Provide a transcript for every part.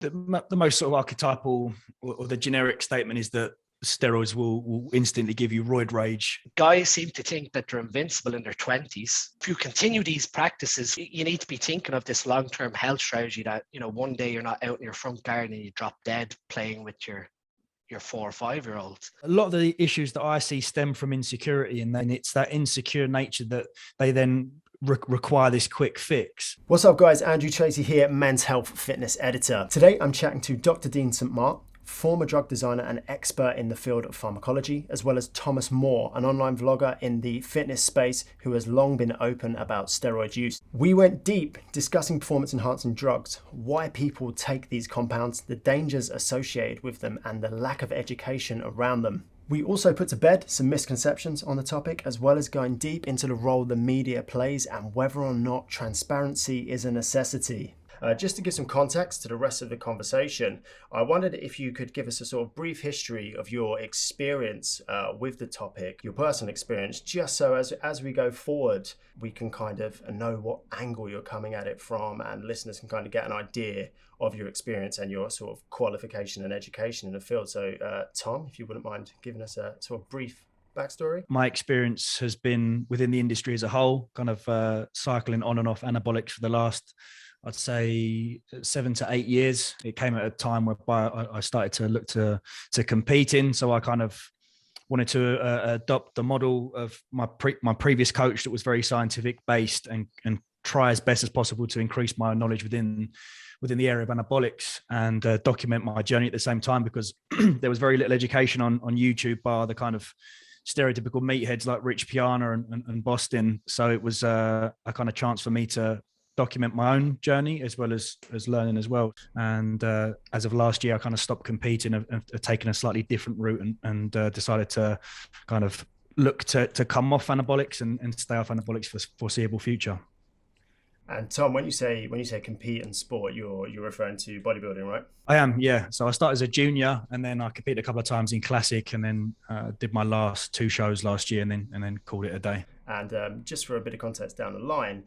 The most sort of archetypal or the generic statement is that steroids will instantly give you roid rage. Guys seem to think that they're invincible in their 20s. If you continue these practices, you need to be thinking of this long-term health strategy that, one day you're not out in your front garden and you drop dead playing with your 4 or 5-year-olds. A lot of the issues that I see stem from insecurity, and then it's that insecure nature that they then require this quick fix. What's up, guys? Andrew Tracy here, Men's Health Fitness Editor. Today I'm chatting to Dr. Dean St. Mart, former drug designer and expert in the field of pharmacology, as well as Thomas Moore, an online vlogger in the fitness space who has long been open about steroid use. We went deep discussing performance enhancing drugs, why people take these compounds, the dangers associated with them, and the lack of education around them. We also put to bed some misconceptions on the topic, as well as going deep into the role the media plays and whether or not transparency is a necessity. Just to give some context to the rest of the conversation, I wondered if you could give us a sort of brief history of your experience with the topic, your personal experience, just so as we go forward, we can kind of know what angle you're coming at it from, and listeners can kind of get an idea of your experience and your sort of qualification and education in the field. So Tom, if you wouldn't mind giving us a sort of brief backstory. My experience has been within the industry as a whole, kind of cycling on and off anabolics for the last, I'd say, 7 to 8 years. It came at a time whereby I started to look to compete in. So I kind of wanted to adopt the model of my previous coach that was very scientific based and try as best as possible to increase my knowledge within the area of anabolics and document my journey at the same time, because there was very little education on YouTube bar the kind of stereotypical meatheads like Rich Piana and Boston. So it was a kind of chance for me to document my own journey as well as learning as well. And as of last year, I kind of stopped competing, I've taken a slightly different route and decided to kind of look to come off anabolics and stay off anabolics for the foreseeable future. And Tom, when you say compete in sport, you're referring to bodybuilding, right? I am, yeah. So I started as a junior, and then I competed a couple of times in classic, and then did my last 2 shows last year, and then called it a day. And just for a bit of context down the line,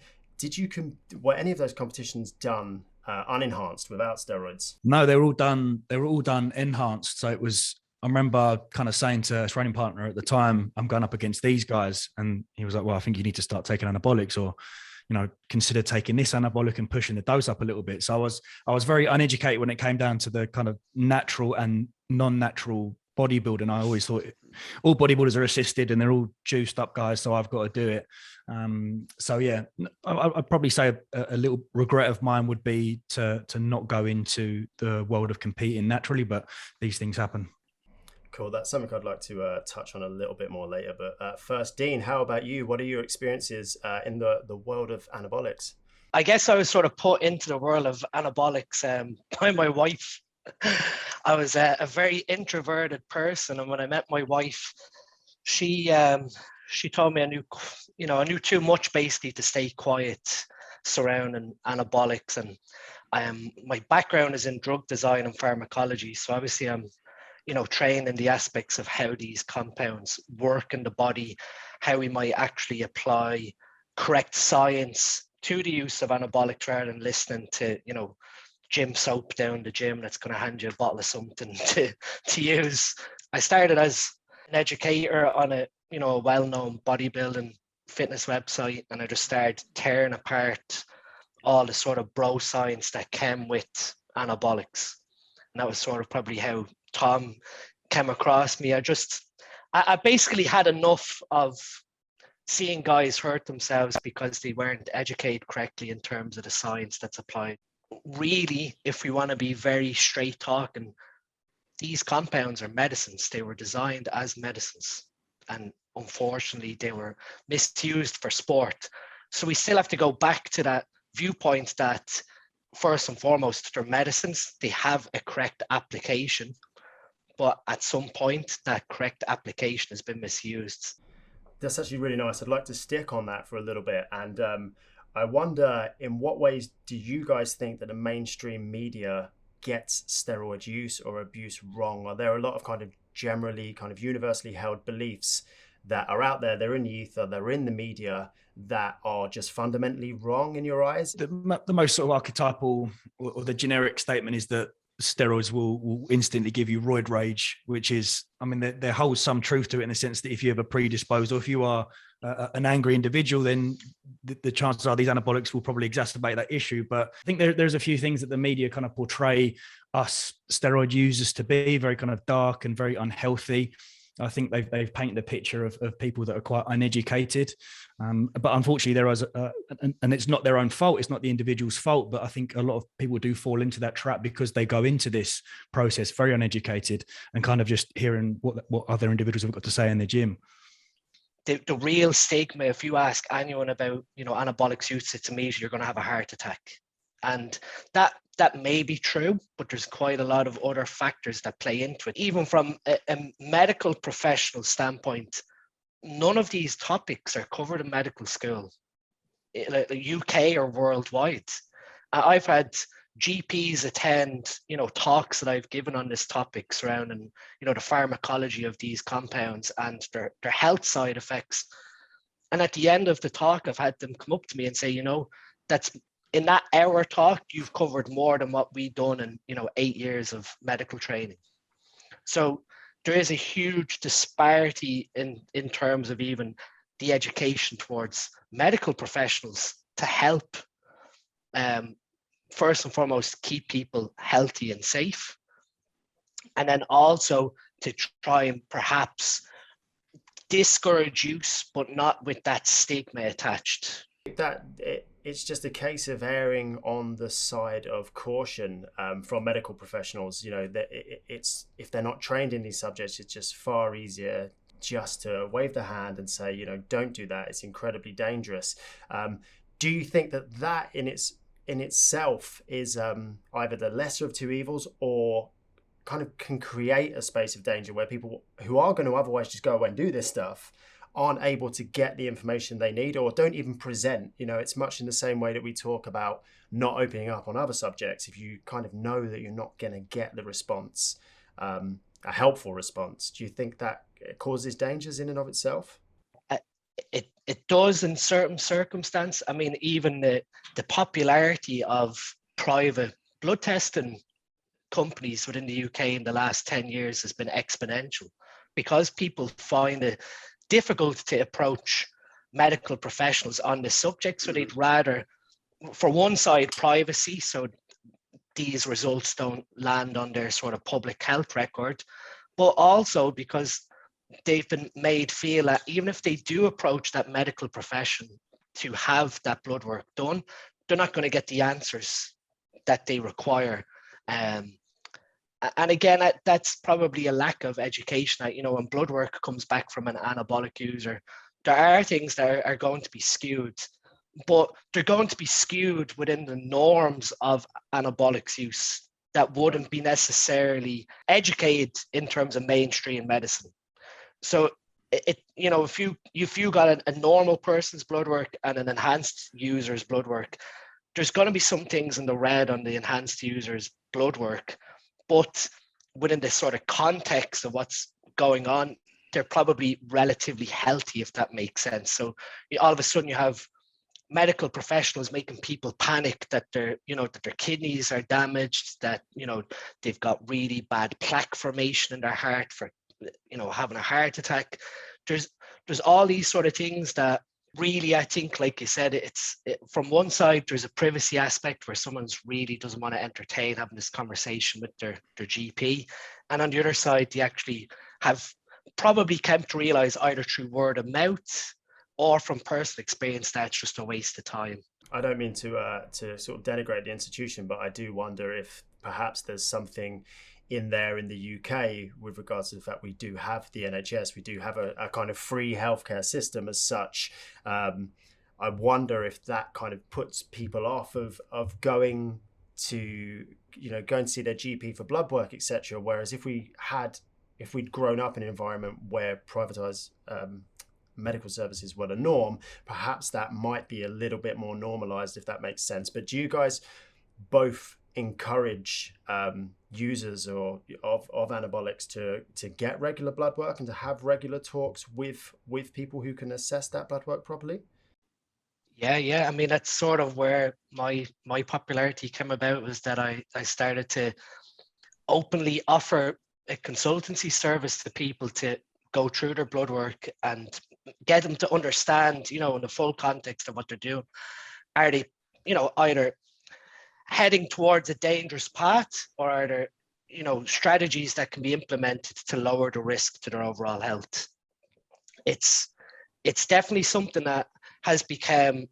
were any of those competitions done unenhanced without steroids? No, they were all done enhanced. So it was, I remember kind of saying to a training partner at the time, I'm going up against these guys. And he was like, well, I think you need to start taking anabolics, or, consider taking this anabolic and pushing the dose up a little bit. So I was very uneducated when it came down to the kind of natural and non-natural bodybuilding. I always thought all bodybuilders are assisted and they're all juiced up guys, so I've got to do it. So yeah, I'd probably say a little regret of mine would be to not go into the world of competing naturally, but these things happen. Cool. That's something I'd like to touch on a little bit more later. But first, Dean, how about you? What are your experiences in the world of anabolics? I guess I was sort of put into the world of anabolics by my wife. I was a very introverted person, and when I met my wife, she told me I knew too much basically to stay quiet surrounding anabolics. And my background is in drug design and pharmacology, so obviously I'm trained in the aspects of how these compounds work in the body, how we might actually apply correct science to the use of anabolics rather than listening to gym soap down the gym that's going to hand you a bottle of something to use. I started as an educator on a well-known bodybuilding fitness website, and I just started tearing apart all the sort of bro science that came with anabolics. And that was sort of probably how Tom came across me. I basically had enough of seeing guys hurt themselves because they weren't educated correctly in terms of the science that's applied. Really, if we want to be very straight talking, these compounds are medicines. They were designed as medicines, and unfortunately they were misused for sport. So we still have to go back to that viewpoint that first and foremost, they're medicines. They have a correct application, but at some point that correct application has been misused. That's actually really nice. I'd like to stick on that for a little bit. And I wonder, in what ways do you guys think that the mainstream media gets steroid use or abuse wrong? Are there a lot of kind of generally kind of universally held beliefs that are out there, they're in the ether, they're in the media, that are just fundamentally wrong in your eyes? The most sort of archetypal or the generic statement is that steroids will instantly give you roid rage, which is, I mean, there holds some truth to it in the sense that if you have a predisposed, or if you are an angry individual, then the chances are these anabolics will probably exacerbate that issue. But I think there's a few things that the media kind of portray us steroid users to be very kind of dark and very unhealthy. I think they've painted a picture of people that are quite uneducated. But unfortunately, there is, and it's not their own fault. It's not the individual's fault. But I think a lot of people do fall into that trap because they go into this process very uneducated and kind of just hearing what other individuals have got to say in the gym. The real stigma, if you ask anyone about, anabolics use, it's immediately you're going to have a heart attack. And that may be true, but there's quite a lot of other factors that play into it. Even from a medical professional standpoint, none of these topics are covered in medical school, like the UK or worldwide. I've had GPs attend, talks that I've given on this topic surrounding, the pharmacology of these compounds and their health side effects. And at the end of the talk, I've had them come up to me and say, that's in that hour talk, you've covered more than what we've done in, 8 years of medical training. So there is a huge disparity in terms of even the education towards medical professionals to help, first and foremost, keep people healthy and safe. And then also to try and perhaps discourage use, but not with that stigma attached. It's just a case of erring on the side of caution from medical professionals. That it's, if they're not trained in these subjects, it's just far easier just to wave the hand and say, don't do that. It's incredibly dangerous. Do you think that in itself is either the lesser of two evils, or kind of can create a space of danger where people who are going to otherwise just go away and do this stuff aren't able to get the information they need, or don't even present? It's much in the same way that we talk about not opening up on other subjects. If you kind of know that you're not going to get the response, a helpful response, do you think that causes dangers in and of itself? It does in certain circumstances. I mean, even the popularity of private blood testing companies within the UK in the last 10 years has been exponential, because people find it difficult to approach medical professionals on this subject. So they'd rather, for one side, privacy, so these results don't land on their sort of public health record, but also because they've been made feel that even if they do approach that medical profession to have that blood work done, they're not going to get the answers that they require. And again, that's probably a lack of education. That, when blood work comes back from an anabolic user, there are things that are going to be skewed, but they're going to be skewed within the norms of anabolics use that wouldn't be necessarily educated in terms of mainstream medicine. So if you got a normal person's blood work and an enhanced user's blood work, there's going to be some things in the red on the enhanced user's blood work, but within the sort of context of what's going on, they're probably relatively healthy, if that makes sense. So all of a sudden you have medical professionals making people panic that their kidneys are damaged, that, they've got really bad plaque formation in their heart for, having a heart attack. There's all these sort of things that really, I think, like you said, from one side, there's a privacy aspect where someone's really doesn't want to entertain having this conversation with their GP. And on the other side, they actually have probably come to realize, either through word of mouth or from personal experience, that it's just a waste of time. I don't mean to sort of denigrate the institution, but I do wonder if perhaps there's something in there in the UK with regards to the fact we do have the NHS, we do have a kind of free healthcare system as such. I wonder if that kind of puts people off of going to see their GP for blood work, etc. Whereas if we'd grown up in an environment where privatized medical services were the norm, perhaps that might be a little bit more normalized, if that makes sense. But do you guys both encourage users of anabolics to get regular blood work and to have regular talks with people who can assess that blood work properly? Yeah. I mean, that's sort of where my popularity came about, was that I started to openly offer a consultancy service to people to go through their blood work and get them to understand, in the full context of what they're doing. Are they, either heading towards a dangerous path, or are there, strategies that can be implemented to lower the risk to their overall health? It's definitely something that has become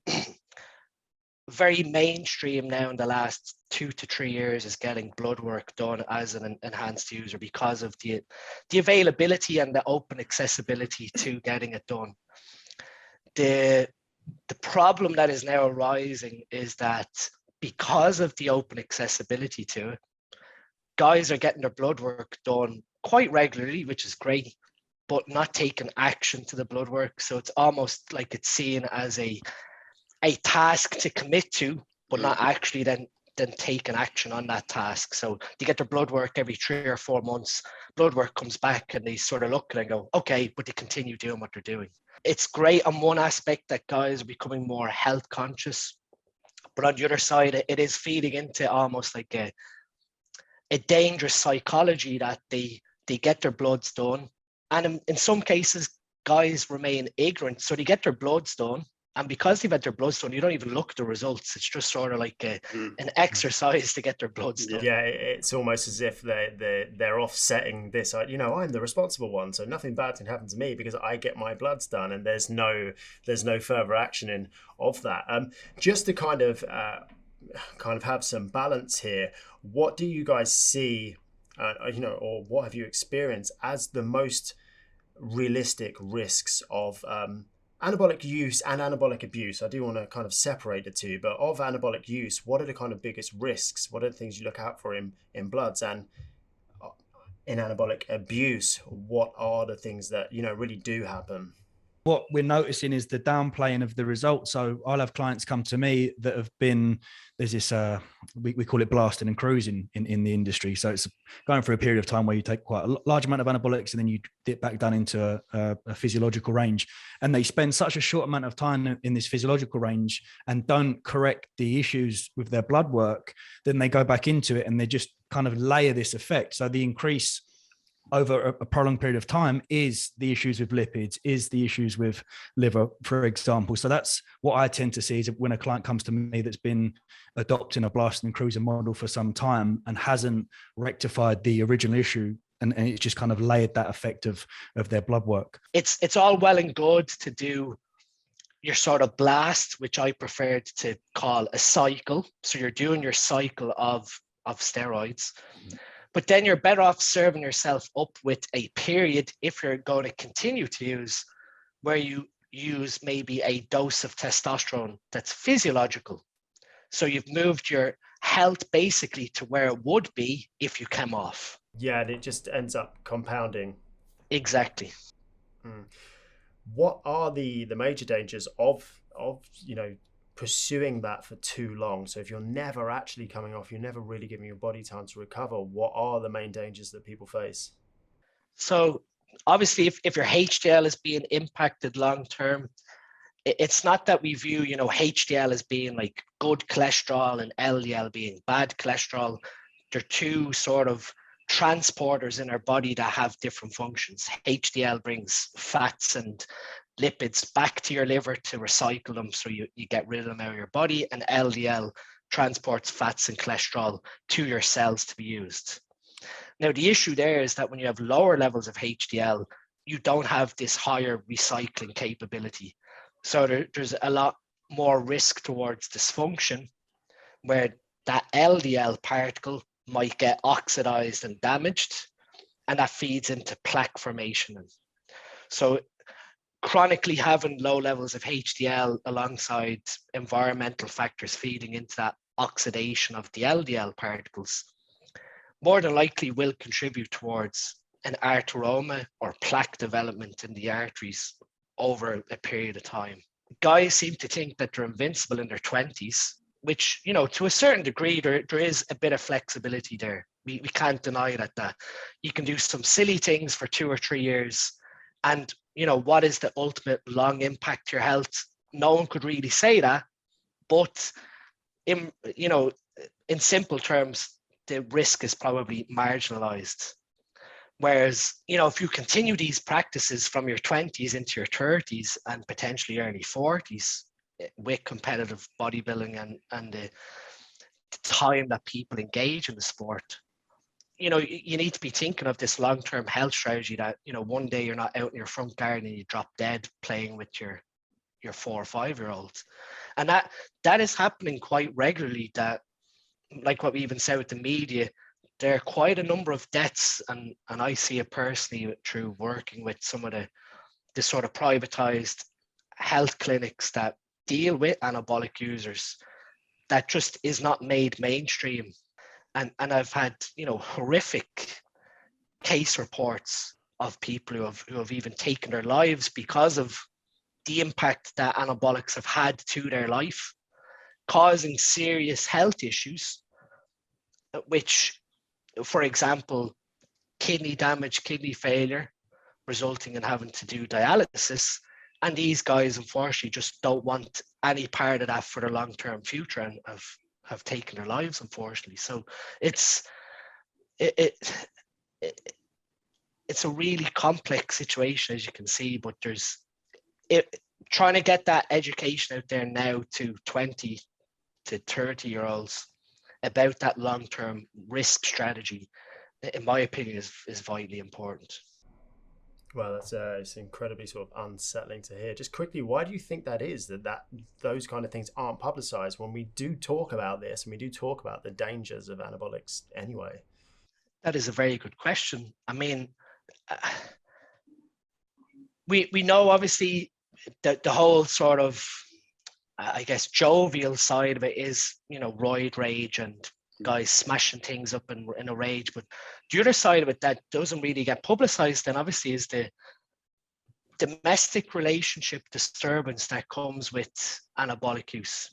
very mainstream now in the last 2 to 3 years, is getting blood work done as an enhanced user, because of the availability and the open accessibility to getting it done. The problem that is now arising is that because of the open accessibility to it, guys are getting their blood work done quite regularly, which is great, but not taking action to the blood work. So it's almost like it's seen as a task to commit to, but not actually then taking action on that task. So they get their blood work every 3 or 4 months, blood work comes back and they sort of look at it and go, okay, but they continue doing what they're doing. It's great on one aspect that guys are becoming more health conscious, but on the other side, it is feeding into almost like a dangerous psychology that they get their bloods done. And in some cases, guys remain ignorant. So they get their bloods done, and because they've had their bloods done, you don't even look at the results. It's just sort of like an exercise to get their bloods done. Yeah, it's almost as if they're offsetting this. I'm the responsible one, so nothing bad can happen to me because I get my bloods done, and there's no further action of that. Just to kind of have some balance here, what do you guys see, or what have you experienced as the most realistic risks of anabolic use and anabolic abuse? I do want to kind of separate the two, but of anabolic use, what are the kind of biggest risks? What are the things you look out for in bloods? And in anabolic abuse, what are the things that, really do happen? What we're noticing is the downplaying of the results. So I'll have clients come to me that have been, there's this, we call it blasting and cruising in the industry. So it's going through a period of time where you take quite a large amount of anabolics and then you dip back down into a physiological range. And they spend such a short amount of time in this physiological range and don't correct the issues with their blood work. Then they go back into it and they just kind of layer this effect. So the increase over a prolonged period of time is the issues with lipids, is the issues with liver, for example. So that's what I tend to see is when a client comes to me that's been adopting a blast and cruising model for some time and hasn't rectified the original issue, and it's just kind of layered that effect of their blood work. It's all well and good to do your sort of blast, which I preferred to call a cycle. So you're doing your cycle of steroids. But then you're better off serving yourself up with a period, if you're going to continue to use, where you use maybe a dose of testosterone that's physiological. So you've moved your health basically to where it would be if you came off. Yeah, and it just ends up compounding. Exactly. What are the major dangers of pursuing that for too long? So if you're never actually coming off, you're never really giving your body time to recover, what are the main dangers that people face? So obviously, if your HDL is being impacted long term, it's not that we view HDL as being like good cholesterol and LDL being bad cholesterol. They're two sort of transporters in our body that have different functions. HDL brings fats and lipids back to your liver to recycle them, so you get rid of them out of your body, and LDL transports fats and cholesterol to your cells to be used. Now, the issue there is that when you have lower levels of HDL, you don't have this higher recycling capability. So there's a lot more risk towards dysfunction, where that LDL particle might get oxidized and damaged, and that feeds into plaque formation. So chronically having low levels of HDL alongside environmental factors feeding into that oxidation of the LDL particles more than likely will contribute towards an arteroma or plaque development in the arteries over a period of time. Guys seem to think that they're invincible in their 20s, which, to a certain degree, there is a bit of flexibility there. We can't deny that you can do some silly things for 2 or 3 years. And, what is the ultimate long impact to your health? No one could really say that. But in simple terms, the risk is probably marginalized. Whereas, if you continue these practices from your 20s into your 30s and potentially early 40s with competitive bodybuilding and the time that people engage in the sport, you need to be thinking of this long-term health strategy that, one day you're not out in your front garden and you drop dead playing with your 4 or 5-year-olds. And that is happening quite regularly, that, like what we even said with the media, there are quite a number of deaths, and I see it personally through working with some of the sort of privatized health clinics that deal with anabolic users, that just is not made mainstream. And I've had, horrific case reports of people who have even taken their lives because of the impact that anabolics have had to their life, causing serious health issues, which, for example, kidney damage, kidney failure, resulting in having to do dialysis. And these guys, unfortunately, just don't want any part of that for their long-term future, and have taken their lives, unfortunately. So it's a really complex situation, as you can see, but trying to get that education out there now to 20 to 30-year-olds about that long-term risk strategy, in my opinion, is vitally important. Well, it's incredibly sort of unsettling to hear. Just quickly, why do you think that is, that those kind of things aren't publicized when we do talk about this and we do talk about the dangers of anabolics anyway? That is a very good question. I mean, we know obviously the whole sort of, I guess, jovial side of it is, roid rage and guys smashing things up in a rage. But the other side of it that doesn't really get publicized then obviously is the domestic relationship disturbance that comes with anabolic use.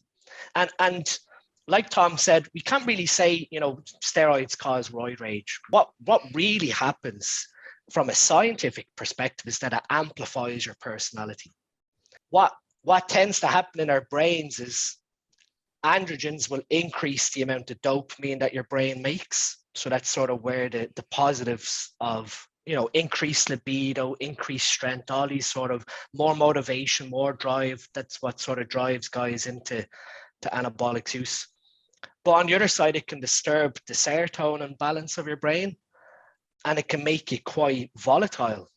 And like Tom said, we can't really say, steroids cause roid rage. What really happens from a scientific perspective is that it amplifies your personality. What tends to happen in our brains is androgens will increase the amount of dopamine that your brain makes. So that's sort of where the positives of, increased libido, increased strength, all these sort of more motivation, more drive, that's what sort of drives guys into anabolic use. But on the other side, it can disturb the serotonin balance of your brain, and it can make you quite volatile.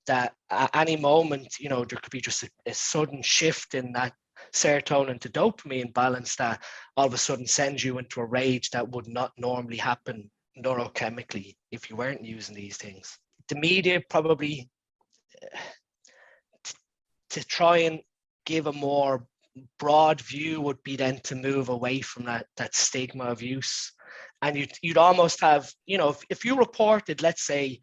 That at any moment, there could be just a sudden shift in that serotonin to dopamine balance that all of a sudden sends you into a rage that would not normally happen neurochemically if you weren't using these things. The media probably, to try and give a more broad view, would be then to move away from that stigma of use. And you'd almost have, if you reported, let's say,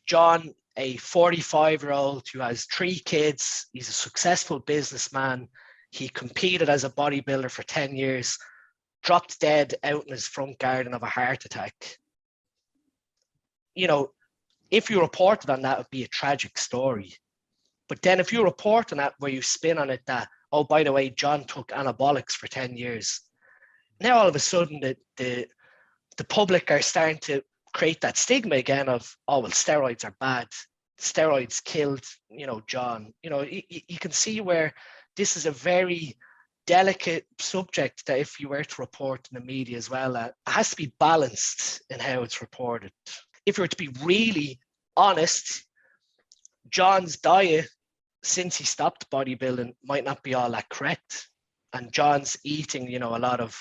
John, a 45-year-old who has 3 kids, he's a successful businessman, he competed as a bodybuilder for 10 years, dropped dead out in his front garden of a heart attack. If you reported on that, it would be a tragic story. But then if you report on that where you spin on it that, oh, by the way, John took anabolics for 10 years, now all of a sudden the public are starting to create that stigma again of, oh, well, steroids are bad. Steroids killed, John. You can see where this is a very delicate subject that if you were to report in the media as well, it has to be balanced in how it's reported. If you were to be really honest, John's diet since he stopped bodybuilding might not be all that correct. And John's eating, a lot of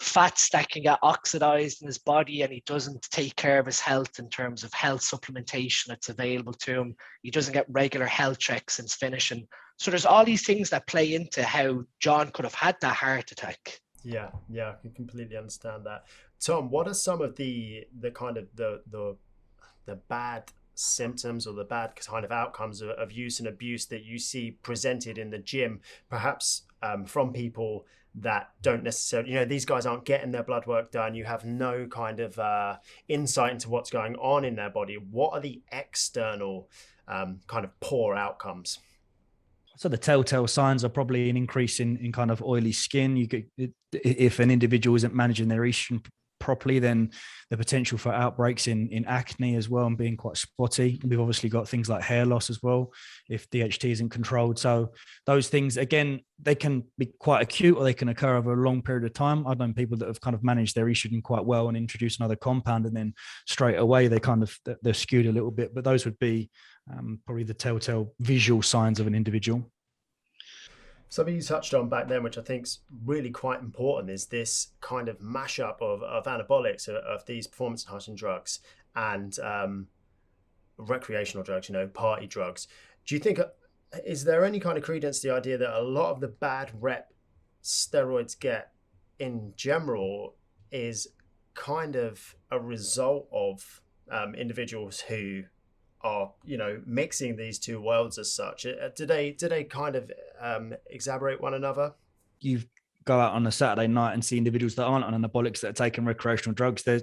fats that can get oxidized in his body, and he doesn't take care of his health in terms of health supplementation that's available to him. He doesn't get regular health checks since finishing. So there's all these things that play into how John could have had that heart attack. Yeah, I can completely understand that. Tom, what are some of the kind of the bad symptoms or the bad kind of outcomes of use and abuse that you see presented in the gym, perhaps from people that don't necessarily, these guys aren't getting their blood work done, you have no kind of insight into what's going on in their body? What are the external kind of poor outcomes? So the telltale signs are probably an increase in kind of oily skin. If an individual isn't managing their estrogen properly, then the potential for outbreaks in acne as well and being quite spotty. We've obviously got things like hair loss as well if DHT isn't controlled. So those things, again, they can be quite acute or they can occur over a long period of time. I've known people that have kind of managed their estrogen quite well and introduced another compound, and then straight away they're skewed a little bit. But those would be probably the telltale visual signs of an individual. Something you touched on back then, which I think is really quite important, is this kind of mashup of anabolics, of these performance enhancing drugs and recreational drugs, party drugs. Do you think, is there any kind of credence to the idea that a lot of the bad rep steroids get in general is kind of a result of individuals who are mixing these two worlds as such? Do they kind of exacerbate one another? You go out on a Saturday night and see individuals that aren't on anabolics that are taking recreational drugs. There's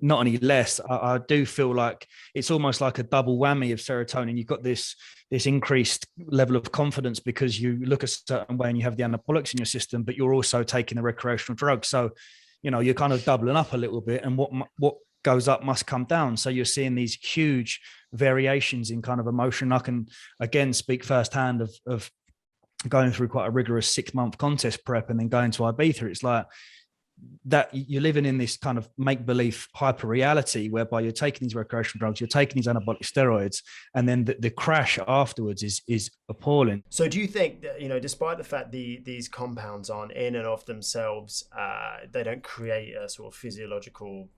not any less. I do feel like it's almost like a double whammy of serotonin. You've got this increased level of confidence because you look a certain way and you have the anabolics in your system, but you're also taking the recreational drugs. So you're kind of doubling up a little bit, and what goes up must come down. So you're seeing these huge variations in kind of emotion. I can again speak firsthand of going through quite a rigorous 6-month contest prep and then going to Ibiza. It's like that you're living in this kind of make-believe hyper reality whereby you're taking these recreational drugs, you're taking these anabolic steroids, and then the crash afterwards is appalling. So do you think that, despite the fact these compounds aren't in and of themselves, they don't create a sort of physiological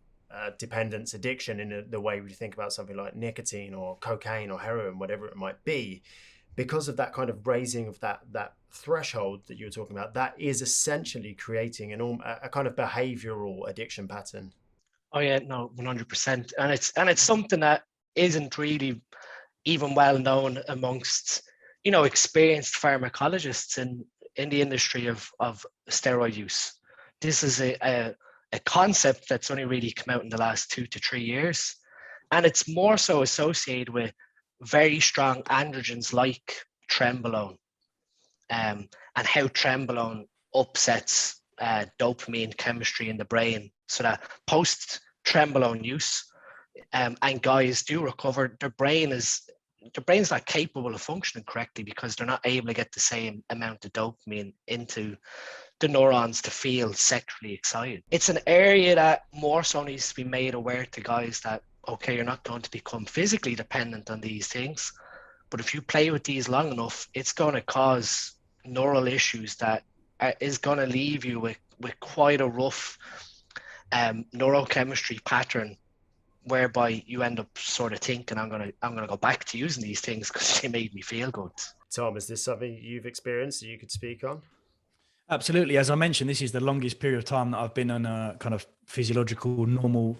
dependence addiction in the way we think about something like nicotine or cocaine or heroin, whatever it might be, because of that kind of raising of that threshold that you were talking about, that is essentially creating a kind of behavioral addiction pattern? Oh yeah, no, 100%. And it's something that isn't really even well known amongst experienced pharmacologists in the industry of steroid use. This is a concept that's only really come out in the last 2 to 3 years. And it's more so associated with very strong androgens like trenbolone, and how trenbolone upsets dopamine chemistry in the brain, so that post trenbolone use, and guys do recover, their brain's not capable of functioning correctly because they're not able to get the same amount of dopamine into the neurons to feel sexually excited. It's an area that more so needs to be made aware to guys that, okay, you're not going to become physically dependent on these things, but if you play with these long enough, it's going to cause neural issues that is going to leave you with quite a rough neurochemistry pattern, whereby you end up sort of thinking, I'm gonna go back to using these things because they made me feel good. Tom, is this something you've experienced that you could speak on? Absolutely. As I mentioned, this is the longest period of time that I've been on a kind of physiological normal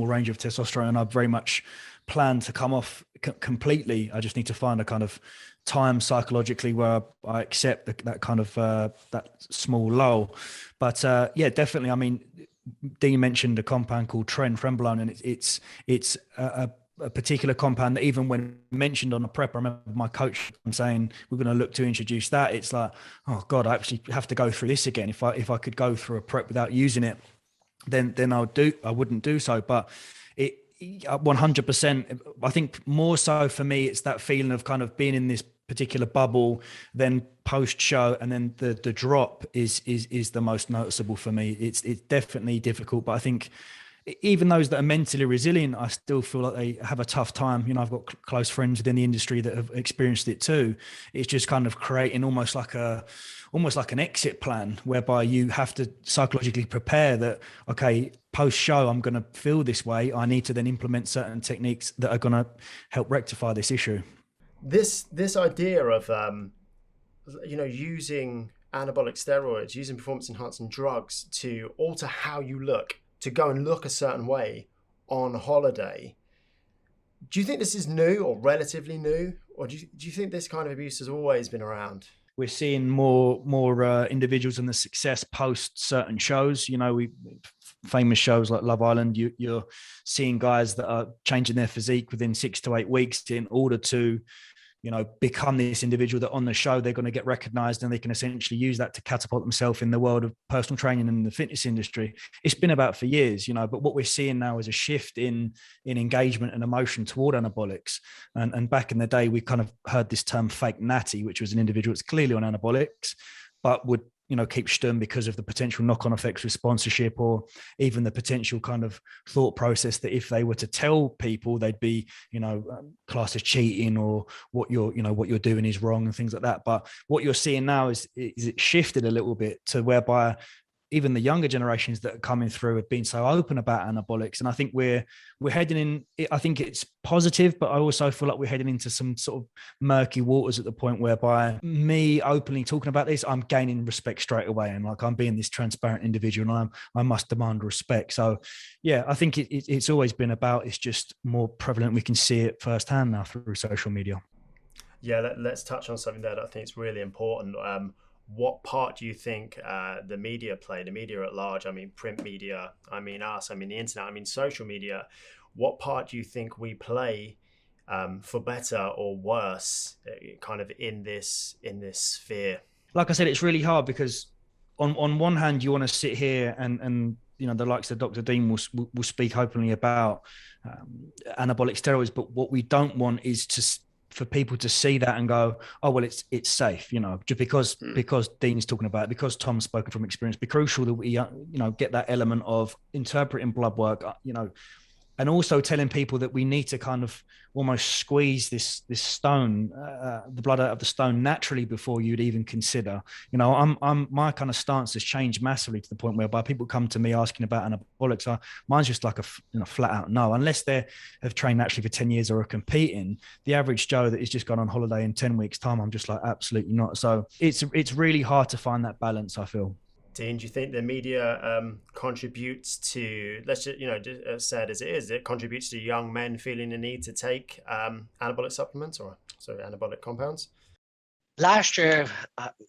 range of testosterone, and I very much plan to come off completely. I just need to find a kind of time psychologically where I accept that kind of that small lull. But yeah, definitely. I mean, Dean mentioned a compound called trenbolone, and it's a particular compound that even when mentioned on a prep, I remember my coach saying, we're going to look to introduce that. It's like, oh God, I actually have to go through this again. If I could go through a prep without using it, then I wouldn't do so. But it 100%, I think more so for me, it's that feeling of kind of being in this particular bubble, then post show, and then the drop is the most noticeable for me. It's definitely difficult, but I think even those that are mentally resilient, I still feel like they have a tough time. I've got close friends within the industry that have experienced it too. It's just kind of creating almost like an exit plan, whereby you have to psychologically prepare that, okay, post show, I'm going to feel this way. I need to then implement certain techniques that are going to help rectify this issue. This idea of using anabolic steroids, using performance enhancing drugs to alter how you look, to go and look a certain way on holiday. Do you think this is new or relatively new? Or do you think this kind of abuse has always been around? We're seeing more individuals in the success post certain shows. Famous shows like Love Island, you're seeing guys that are changing their physique within 6 to 8 weeks in order to, become this individual that on the show they're going to get recognized, and they can essentially use that to catapult themselves in the world of personal training and the fitness industry. It's been about for years, but what we're seeing now is a shift in engagement and emotion toward anabolics. And back in the day, we kind of heard this term fake natty, which was an individual that's clearly on anabolics, but would keep stum because of the potential knock-on effects with sponsorship, or even the potential kind of thought process that if they were to tell people, they'd be, classed as cheating, or what you're doing is wrong and things like that. But what you're seeing now is it shifted a little bit to whereby even the younger generations that are coming through have been so open about anabolics. And I think we're heading in, I think it's positive, but I also feel like we're heading into some sort of murky waters at the point whereby me openly talking about this, I'm gaining respect straight away. And like, I'm being this transparent individual, and I must demand respect. So yeah, I think it's always been about, it's just more prevalent. We can see it firsthand now through social media. Yeah, let's touch on something there that I think is really important. What part do you think the media play, the media at large? I mean, print media, I mean us, I mean the internet, I mean social media. What part do you think we play, for better or worse, kind of in this sphere? Like I said, it's really hard because on one hand, you want to sit here and the likes of Dr. Dean will speak openly about anabolic steroids, but what we don't want is for people to see that and go, oh, well, it's safe, just because Dean is talking about it, because Tom's spoken from experience. Be crucial that we, get that element of interpreting blood work, and also telling people that we need to kind of almost squeeze this stone, the blood out of the stone naturally before you'd even consider. My kind of stance has changed massively to the point whereby people come to me asking about anabolics. Mine's just like a flat out no. Unless they have trained naturally for 10 years or are competing, the average Joe that is just gone on holiday in 10 weeks' time, I'm just like, absolutely not. So it's really hard to find that balance, I feel. Dean, do you think the media contributes to, let's just, as sad as it is, it contributes to young men feeling the need to take anabolic supplements, or anabolic compounds? Last year,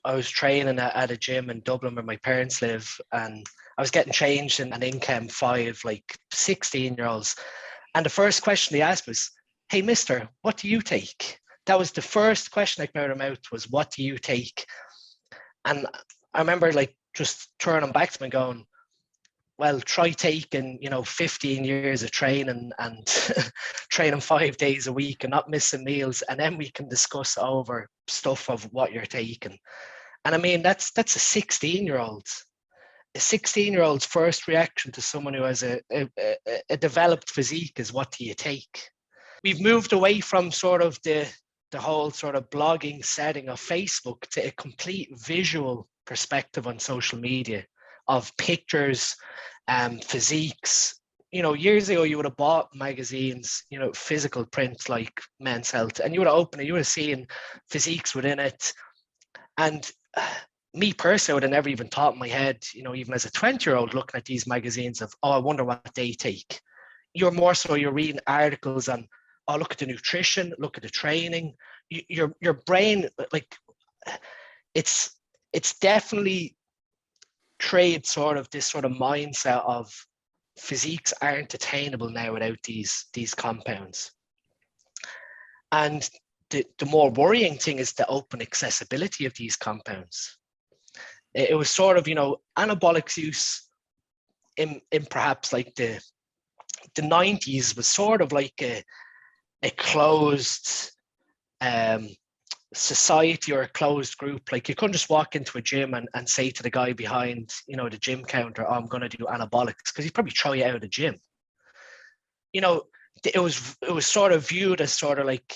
I was training at a gym in Dublin where my parents live, and I was getting changed in an Inchem 5, like 16-year-olds. And the first question they asked was, hey, mister, what do you take? That was the first question that came out of their mouth, was, what do you take? And I remember just turning back to me going, well, try taking, 15 years of training and training 5 days a week and not missing meals. And then we can discuss over stuff of what you're taking. And I mean, that's a 16-year-old. A 16-year-old's first reaction to someone who has a developed physique is, what do you take? We've moved away from sort of the whole sort of blogging setting of Facebook to a complete visual perspective on social media of pictures and physiques. Years ago, you would have bought magazines, physical prints like Men's Health, and you would have opened it, you would have seen physiques within it. And me personally, I would have never even thought in my head, even as a 20-year-old looking at these magazines of, oh, I wonder what they take. You're reading articles on, oh, look at the nutrition, look at the training. Your brain, it's definitely trade sort of this sort of mindset of physiques aren't attainable now without these compounds. And the more worrying thing is the open accessibility of these compounds. It was sort of, anabolics use in perhaps like the 90s was sort of like a closed society or a closed group. Like, you couldn't just walk into a gym and say to the guy behind, the gym counter, oh, I'm going to do anabolics, because he'd probably throw you out of the gym. It was sort of viewed as sort of like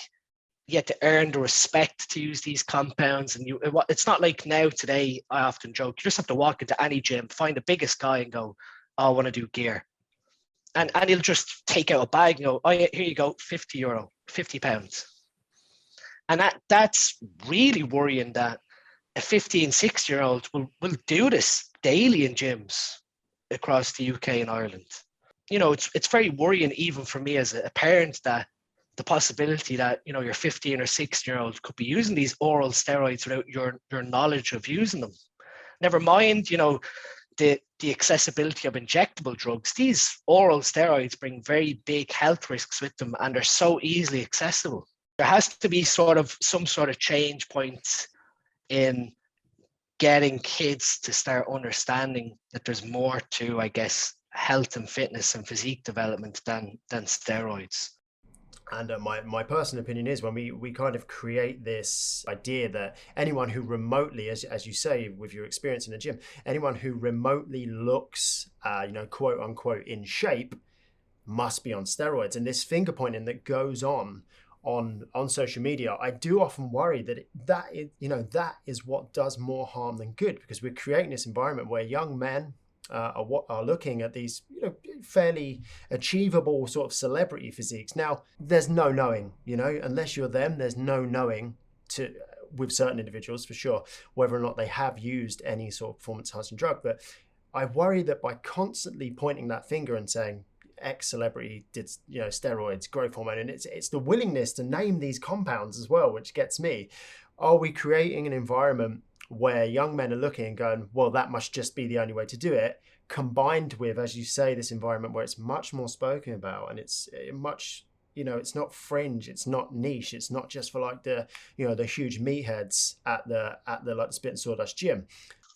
you had to earn the respect to use these compounds. And it's not like now today, I often joke, you just have to walk into any gym, find the biggest guy and go, oh, I want to do gear. And he'll just take out a bag and go, oh, yeah, here you go, €50, 50 pounds. And that's really worrying, that a 15, 16-year-old will do this daily in gyms across the UK and Ireland. It's very worrying even for me as a parent, that the possibility that, your 15 or 16-year-old could be using these oral steroids without your knowledge of using them. Never mind, the accessibility of injectable drugs. These oral steroids bring very big health risks with them, and they're so easily accessible. there has to be some sort of change point in getting kids to start understanding that there's more to, I guess, health and fitness and physique development than steroids. And my personal opinion is, when we kind of create this idea that anyone who remotely, as you say, with your experience in the gym, anyone who remotely looks, quote unquote, in shape must be on steroids. And this finger pointing that goes on social media, I do often worry that is what does more harm than good, because we're creating this environment where young men are looking at these fairly achievable sort of celebrity physiques. Now, there's no knowing, unless you're them, there's no knowing with certain individuals for sure whether or not they have used any sort of performance enhancing drug. But I worry that by constantly pointing that finger and saying X celebrity did steroids, growth hormone, and it's the willingness to name these compounds as well, which gets me. Are we creating an environment where young men are looking and going, well, that must just be the only way to do it, combined with, as you say, this environment where it's much more spoken about, and it's much, it's not fringe, it's not niche, it's not just for like the huge meatheads at the like the Spit and Sawdust gym.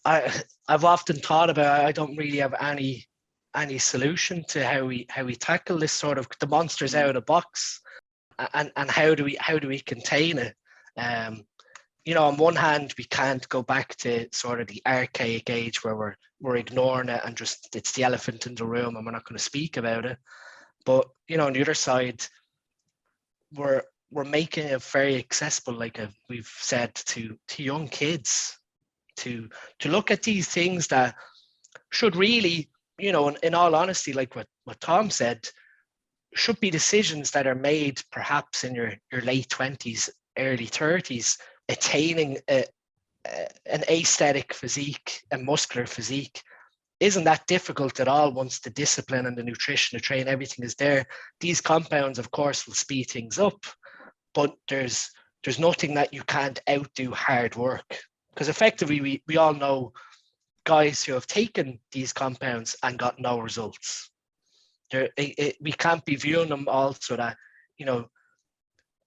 I've often thought about, I don't really have any solution to how we tackle this sort of, the monster's out of the box, and how do we contain it. On one hand, we can't go back to sort of the archaic age where we're ignoring it and just, it's the elephant in the room and we're not going to speak about it. But on the other side, we're making it very accessible, like we've said, to young kids to look at these things that should really, in all honesty, like what Tom said, should be decisions that are made perhaps in your late 20s, early 30s, attaining an aesthetic physique, a muscular physique. Isn't that difficult at all once the discipline and the nutrition, the training, everything is there? These compounds, of course, will speed things up, but there's nothing that you can't outdo hard work. Because effectively, we all know guys who have taken these compounds and got no results. We can't be viewing them also that,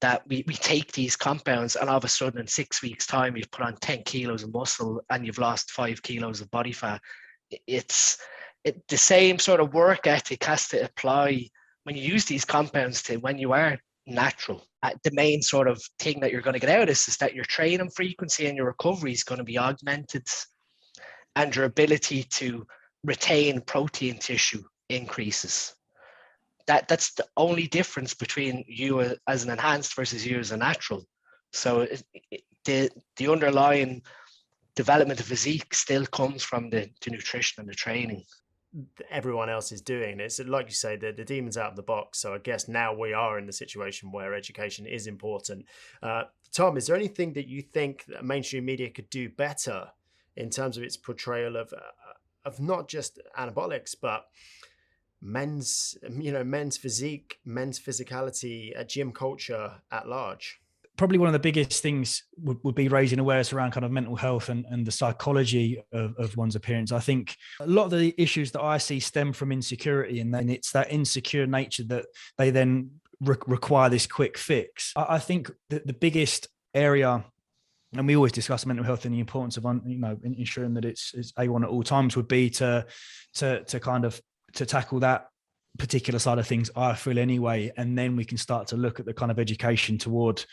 that we take these compounds and all of a sudden in 6 weeks' time, you've put on 10 kilos of muscle and you've lost 5 kilos of body fat. The same sort of work ethic has to apply when you use these compounds to when you are natural. The main sort of thing that you're going to get out of this is that your training frequency and your recovery is going to be augmented, and your ability to retain protein tissue increases. That's the only difference between you as an enhanced versus you as a natural. So the underlying development of physique still comes from the nutrition and the training. Everyone else is doing. It's like you say, the demon's out of the box. So I guess now we are in the situation where education is important. Tom, is there anything that you think that mainstream media could do better in terms of its portrayal of not just anabolics, but men's physique, men's physicality, gym culture at large? Probably one of the biggest things would be raising awareness around kind of mental health and the psychology of one's appearance. I think a lot of the issues that I see stem from insecurity, and then it's that insecure nature that they then require this quick fix. I think that the biggest area, and we always discuss mental health and the importance of ensuring that it's A1 at all times, would be to tackle that particular side of things, I feel anyway, and then we can start to look at the kind of education toward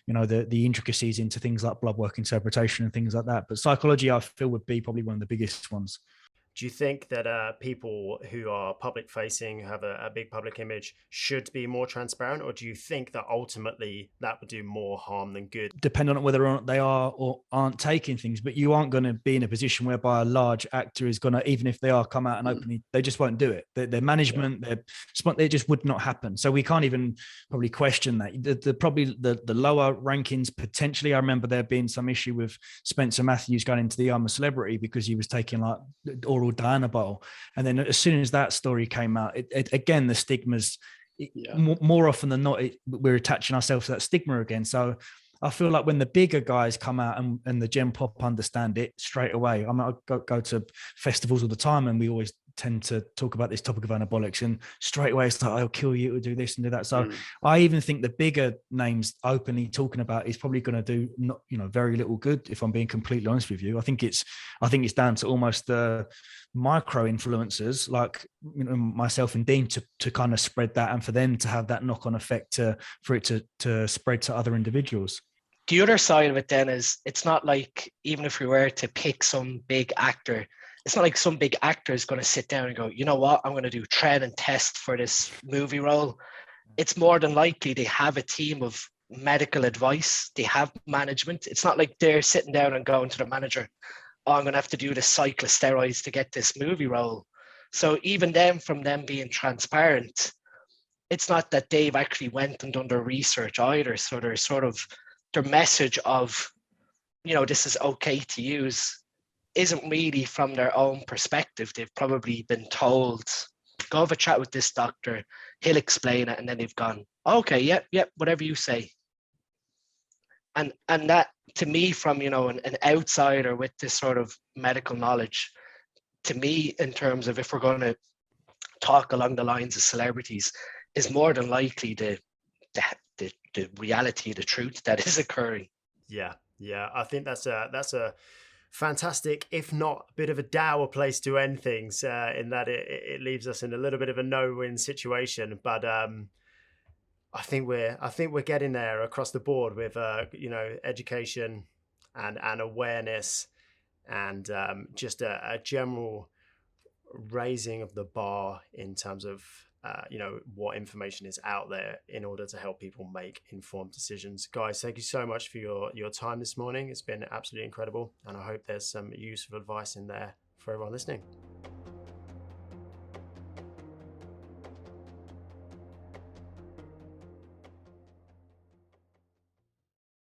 the intricacies into things like blood work interpretation and things like that. But psychology, I feel, would be probably one of the biggest ones. Do you think that people who are public facing, have a big public image, should be more transparent, or do you think that ultimately that would do more harm than good? Depending on whether or not they are or aren't taking things, but you aren't going to be in a position whereby a large actor is going to, even if they are come out and openly, they just won't do it. Their management, they just would not happen. So we can't even probably question that. Probably the lower rankings potentially. I remember there being some issue with Spencer Matthews going into the I'm a Celebrity because he was taking like oral Anabolic, and then as soon as that story came out, again the stigmas, more often than not, we're attaching ourselves to that stigma again. So I feel like when the bigger guys come out and the gen pop understand it straight away. I go to festivals all the time, and we always tend to talk about this topic of anabolics, and straight away it's like, I'll kill you, it'll do this and do that. So I even think the bigger names openly talking about is probably going to do not, very little good, if I'm being completely honest with you. I think it's down to almost the micro influencers like myself and Dean to kind of spread that, and for them to have that knock-on effect for it to spread to other individuals. The other side of it then is, it's not like, even if we were to pick some big actor, it's not like some big actor is going to sit down and go, you know what, I'm going to do trend and test for this movie role. It's more than likely they have a team of medical advice, they have management. It's not like they're sitting down and going to the manager, oh, I'm going to have to do this cycle of steroids to get this movie role. So even them, from them being transparent, it's not that they've actually went and done their research either. So they're sort of, their message of, this is okay to use, isn't really from their own perspective. They've probably been told, go have a chat with this doctor, he'll explain it, and then they've gone, okay, yep, whatever you say. And that, to me, from an outsider with this sort of medical knowledge, to me, in terms of if we're going to talk along the lines of celebrities, is more than likely the reality, the truth that is occurring. Yeah, I think that's a fantastic, if not a bit of a dour place to end things, in that it leaves us in a little bit of a no-win situation. But I think we're getting there across the board with education and awareness, and just a general raising of the bar in terms of what information is out there in order to help people make informed decisions. Guys, thank you so much for your time this morning. It's been absolutely incredible, and I hope there's some useful advice in there for everyone listening.